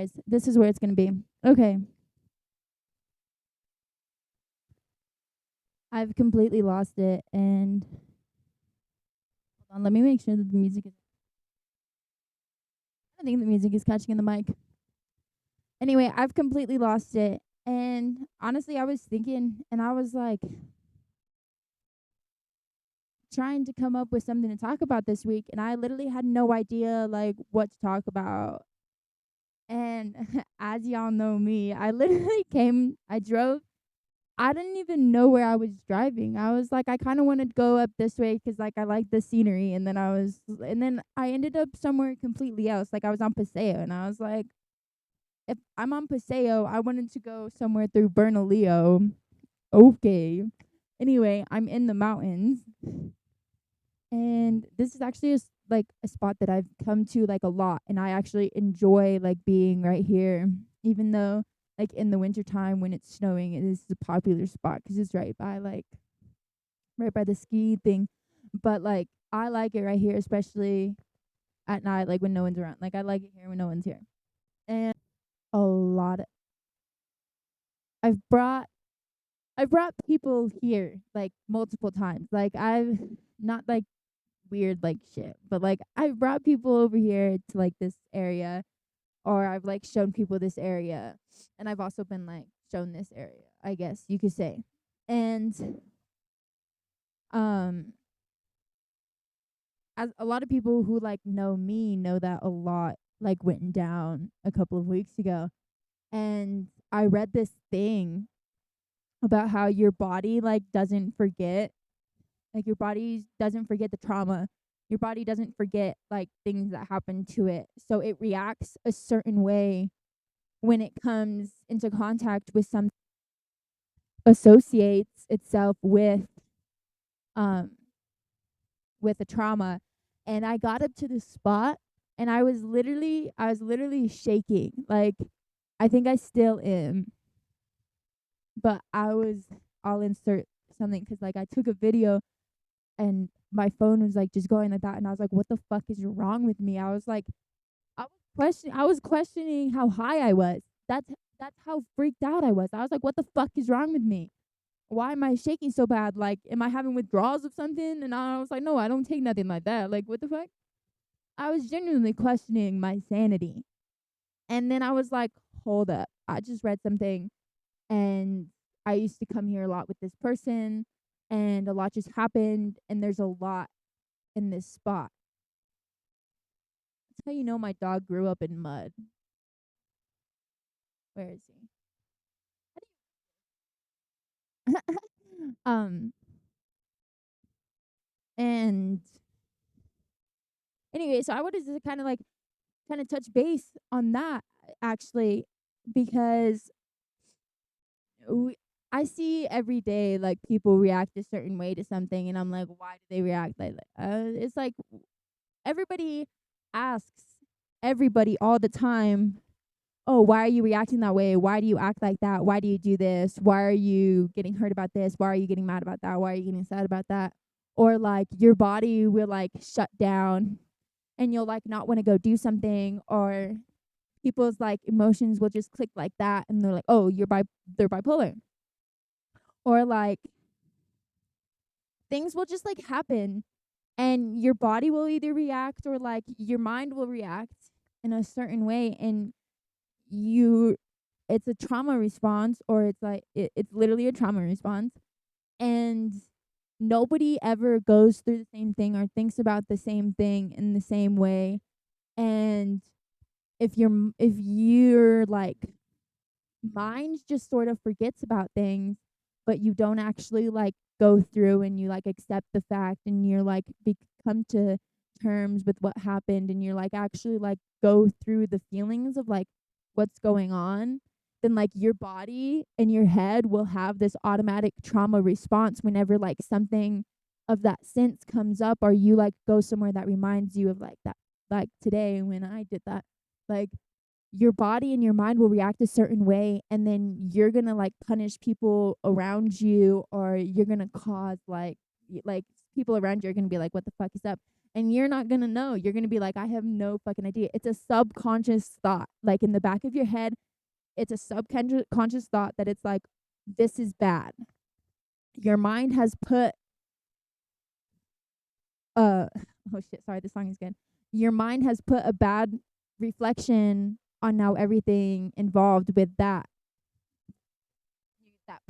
guys, this is where it's gonna be. Okay. I've completely lost it, and hold on, let me make sure that the music is. I think the music is catching in the mic. Anyway, I've completely lost it, and honestly, I was thinking, and I was like trying to come up with something to talk about this week, and I literally had no idea like what to talk about. And as y'all know me, I literally I drove. I didn't even know where I was driving. I was like, I kind of wanted to go up this way 'cause like I like the scenery, and then I ended up somewhere completely else. Like I was on Paseo, and I was like, if I'm on Paseo, I wanted to go somewhere through Bernalillo. Okay. Anyway, I'm in the mountains, and this is actually like a spot that I've come to like a lot, and I actually enjoy like being right here, even though like in the wintertime when it's snowing, it is a popular spot 'cause it's right by the ski thing. But like I like it right here, especially at night, like when no one's around. Like I like it here when no one's here. And a lot of, I've brought I've brought people here like multiple times. Like I've not like weird like shit, but like I've brought people over here to like this area, or I've like shown people this area, and I've also been like shown this area, I guess you could say. And um as a lot of people who like know me know that a lot like went down a couple of weeks ago. And I read this thing about how your body like doesn't forget, like your body doesn't forget the trauma. Your body doesn't forget like things that happen to it. So it reacts a certain way when it comes into contact with some, associates itself um with a trauma. And I got up to the spot, and I was literally shaking. Like I think I still am, but I'll insert something 'cause like I took a video, and my phone was like just going like that, and I was like, what the fuck is wrong with me? I was questioning how high I was. That's how freaked out I was. I was like, what the fuck is wrong with me? Why am I shaking so bad? Like, am I having withdrawals of something? And I was like, no, I don't take nothing like that. Like, what the fuck? I was genuinely questioning my sanity. And then I was like, hold up. I just read something, and I used to come here a lot with this person, and a lot just happened, and there's a lot in this spot. That's how you know my dog grew up in mud. Where is he? um and anyway, so I wanted to kind of touch base on that actually, because we, I see every day like people react a certain way to something, and I'm like, why do they react like that? It's like everybody asks everybody all the time, oh, why are you reacting that way? Why do you act like that? Why do you do this? Why are you getting hurt about this? Why are you getting mad about that? Why are you getting sad about that? Or like your body will like shut down, and you'll like not want to go do something, or people's like emotions will just click like that, and they're like, oh, they're bipolar. Or like things will just like happen, and your body will either react, or like your mind will react in a certain way, and you it's a trauma response, or it's literally a trauma response. And nobody ever goes through the same thing or thinks about the same thing in the same way. And if your like mind just sort of forgets about things, but you don't actually like go through and you like accept the fact, and you're like come to terms with what happened, and you're like actually like go through the feelings of like what's going on, then like your body and your head will have this automatic trauma response whenever like something of that sense comes up, or you like go somewhere that reminds you of like that, like today when I did that. Like your body and your mind will react a certain way, and then you're gonna like punish people around you, or you're gonna cause like people around you are gonna be like, what the fuck is up? And you're not gonna know. You're gonna be like, I have no fucking idea. It's a subconscious thought. Like in the back of your head, it's a subconscious thought that it's like, this is bad. Your mind has put oh shit, sorry, this song is good. Your mind has put a bad reflection on now everything involved with that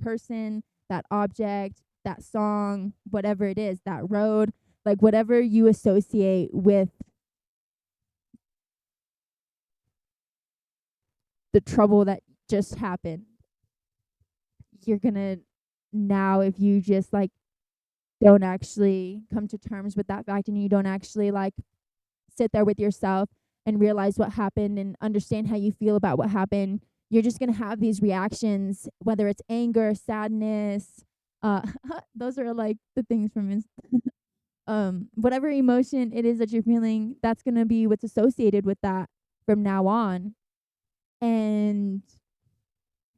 person, that object, that song, whatever it is, that road, like whatever you associate with the trouble that just happened. You're gonna now, if you just like don't actually come to terms with that fact, and you don't actually like sit there with yourself and realize what happened and understand how you feel about what happened, you're just going to have these reactions, whether it's anger, sadness, uh those are like the things from whatever emotion it is that you're feeling, that's going to be what's associated with that from now on. And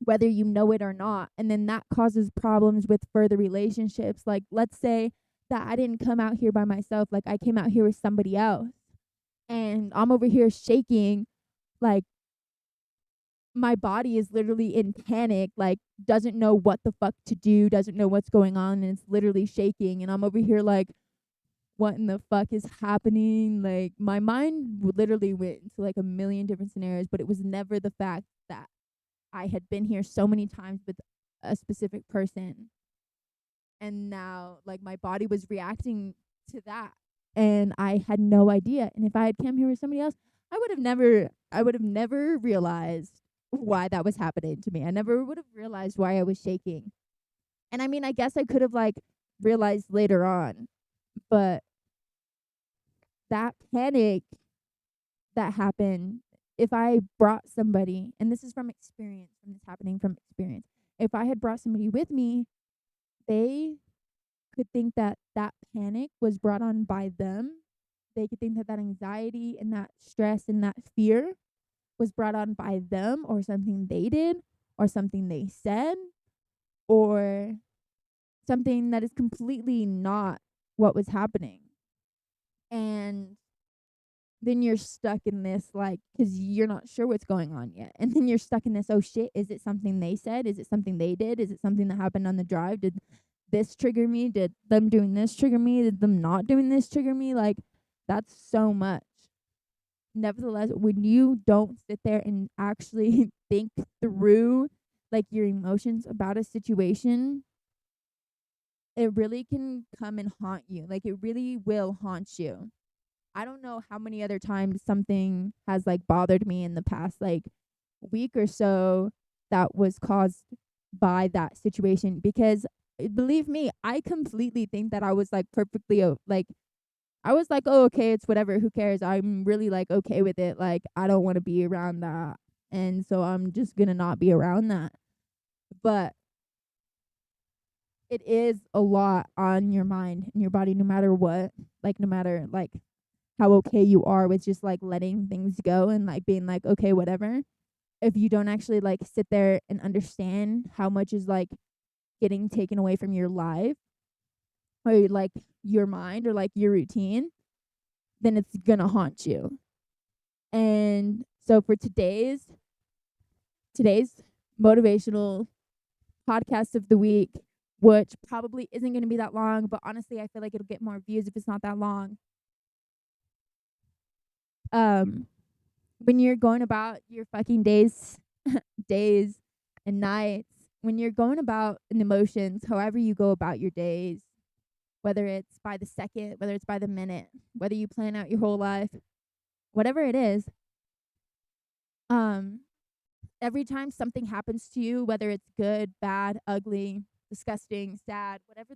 whether you know it or not. And then that causes problems with further relationships. Like, let's say that I didn't come out here by myself, like, I came out here with somebody else, and I'm over here shaking, like, my body is literally in panic, like, doesn't know what the fuck to do, doesn't know what's going on, and it's literally shaking. And I'm over here, like, what in the fuck is happening? Like, my mind literally went into like a million different scenarios, but it was never the fact that I had been here so many times with a specific person, and now like my body was reacting to that, and I had no idea. And if I had come here with somebody else, I would have never realized why that was happening to me. I never would have realized why I was shaking. And I mean, I guess I could have like realized later on, but that panic that happened, if I brought somebody, and this is from experience, from this happening from experience, if I had brought somebody with me, they could think that that panic was brought on by them. They could think that that anxiety and that stress and that fear was brought on by them, or something they did, or something they said, or something that is completely not what was happening. And then you're stuck in this, like, because you're not sure what's going on yet. And then you're stuck in this, oh shit, is it something they said? Is it something they did? Is it something that happened on the drive? Did this trigger me? Did them doing this trigger me? Did them not doing this trigger me? Like, that's so much. Nevertheless, when you don't sit there and actually think through like your emotions about a situation, it really can come and haunt you. Like, it really will haunt you. I don't know how many other times something has like bothered me in the past like week or so that was caused by that situation, because believe me, I completely think that I was like perfectly like, I was like, oh, okay, it's whatever, who cares? I'm really like okay with it. Like, I don't want to be around that. And so I'm just going to not be around that. But it is a lot on your mind and your body, no matter what, like, no matter like how okay you are with just like letting things go and like being like, okay, whatever. If you don't actually like sit there and understand how much is like getting taken away from your life, or like your mind, or like your routine, then it's gonna haunt you. And so for today's motivational podcast of the week, which probably isn't going to be that long, but honestly I feel like it'll get more views if it's not that long. um when you're going about your fucking days and nights, when you're going about in emotions, however you go about your days, whether it's by the second, whether it's by the minute, whether you plan out your whole life, whatever it is, um every time something happens to you, whether it's good, bad, ugly, disgusting, sad, whatever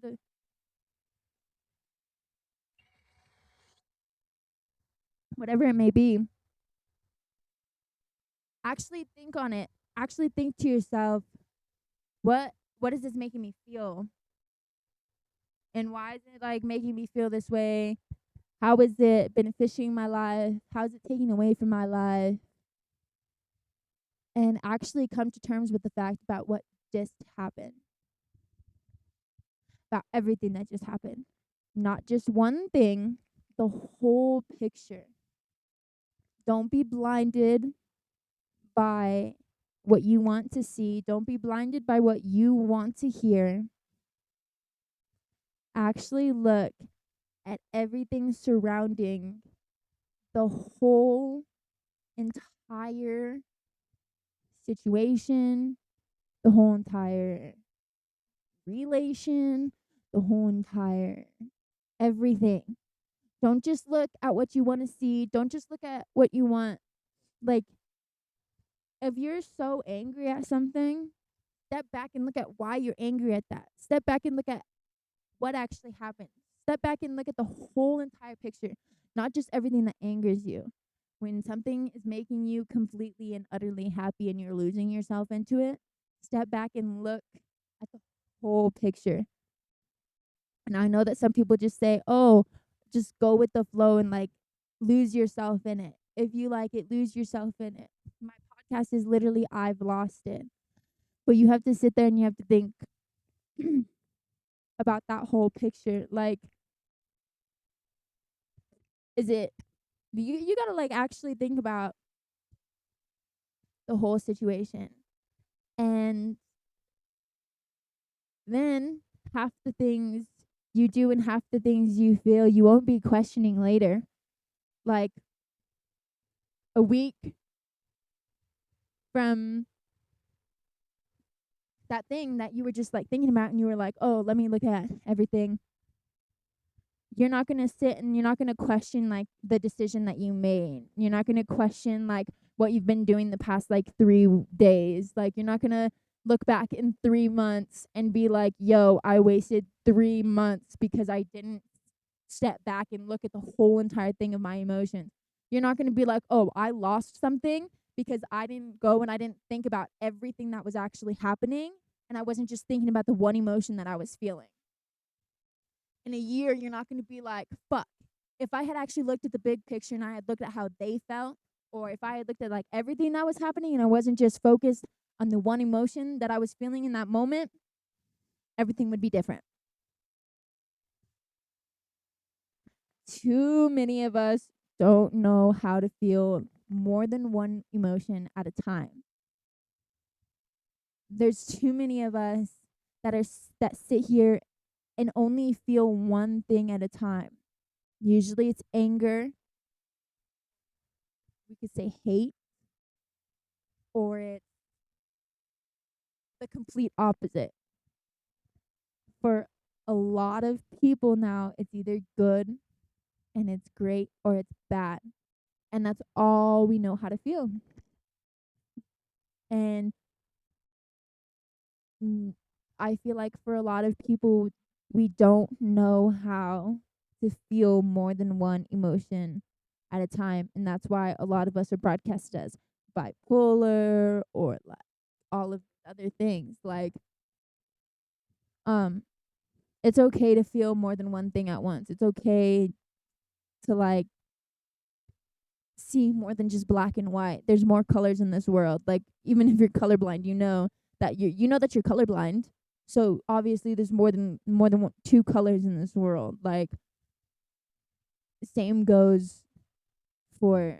it may be, actually think on it. Actually think to yourself, what is this making me feel? And why is it like making me feel this way? How is it benefiting my life? How is it taking away from my life? And actually come to terms with the fact about what just happened, about everything that just happened. Not just one thing, the whole picture. Don't be blinded by what you want to see. Don't be blinded by what you want to hear. Actually look at everything surrounding the whole entire situation, the whole entire relation, the whole entire everything. Don't just look at what you want to see. Don't just look at what you want. Like, if you're so angry at something, step back and look at why you're angry at that. Step back and look at what actually happened. Step back and look at the whole entire picture, not just everything that angers you. When something is making you completely and utterly happy and you're losing yourself into it, step back and look at the whole picture. And I know that some people just say, oh, just go with the flow and like lose yourself in it. If you like it, lose yourself in it. My podcast is literally I've lost it. But you have to sit there and you have to think about that whole picture. Like, is it you gotta like actually think about the whole situation. And then half the things you do and half the things you feel you won't be questioning later. Like a week from that thing that you were just like thinking about and you were like, oh, let me look at everything. You're not going to sit and you're not going to question like the decision that you made. You're not going to question like what you've been doing the past like 3 days. Like you're not going to look back in 3 months and be like, yo, I wasted 3 months because I didn't step back and look at the whole entire thing of my emotions. You're not going to be like, oh, I lost something because I didn't go and I didn't think about everything that was actually happening. And I wasn't just thinking about the one emotion that I was feeling. In a year, you're not going to be like, fuck. If I had actually looked at the big picture and I had looked at how they felt, or if I had looked at like everything that was happening and I wasn't just focused on the one emotion that I was feeling in that moment, everything would be different. Too many of us don't know how to feel more than one emotion at a time. There's too many of us that sit here and only feel one thing at a time. Usually it's anger. We could say hate, or it's the complete opposite. For a lot of people now, it's either good and it's great or it's bad. And that's all we know how to feel. And I feel like for a lot of people, we don't know how to feel more than one emotion at a time. And that's why a lot of us are broadcast as bipolar or like all of other things. Like, it's okay to feel more than one thing at once. It's okay to like see more than just black and white. There's more colors in this world. Like even if you're colorblind, you know that you're colorblind. So obviously there's more than two colors in this world. Like same goes for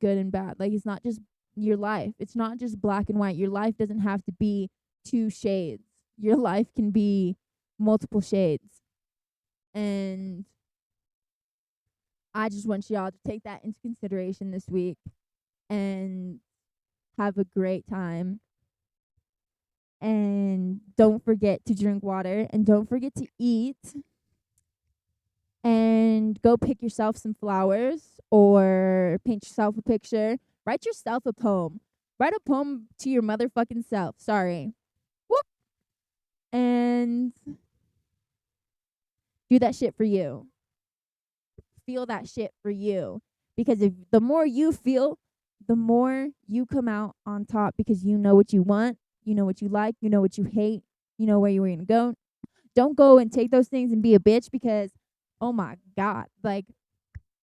good and bad. Like it's not just your life. It's not just black and white. Your life doesn't have to be 2 shades. Your life can be multiple shades. And I just want y'all to take that into consideration this week and have a great time. And don't forget to drink water and don't forget to eat. And go pick yourself some flowers or paint yourself a picture. Write yourself a poem. Write a poem to your motherfucking self. Sorry. Whoop. And do that shit for you. Feel that shit for you. Because if the more you feel, the more you come out on top because you know what you want, you know what you like, you know what you hate, you know where you're going to go. Don't go and take those things and be a bitch because, oh my God, like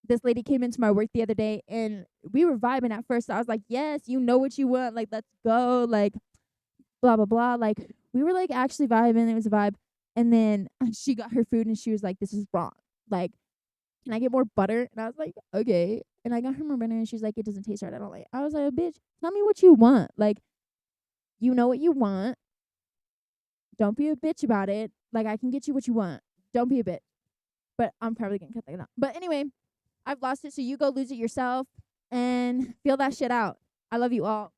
this lady came into my work the other day and we were vibing at first. So I was like, yes, you know what you want. Like, let's go. Like, blah, blah, blah. Like, we were like actually vibing. It was a vibe. And then she got her food and she was like, this is wrong. Like, can I get more butter? And I was like, okay. And I got her more butter, and she's like, it doesn't taste right. I don't like it. I was like, bitch, tell me what you want. Like, you know what you want. Don't be a bitch about it. Like, I can get you what you want. Don't be a bitch. But I'm probably gonna cut that out. But anyway, I've lost it, so you go lose it yourself and feel that shit out. I love you all.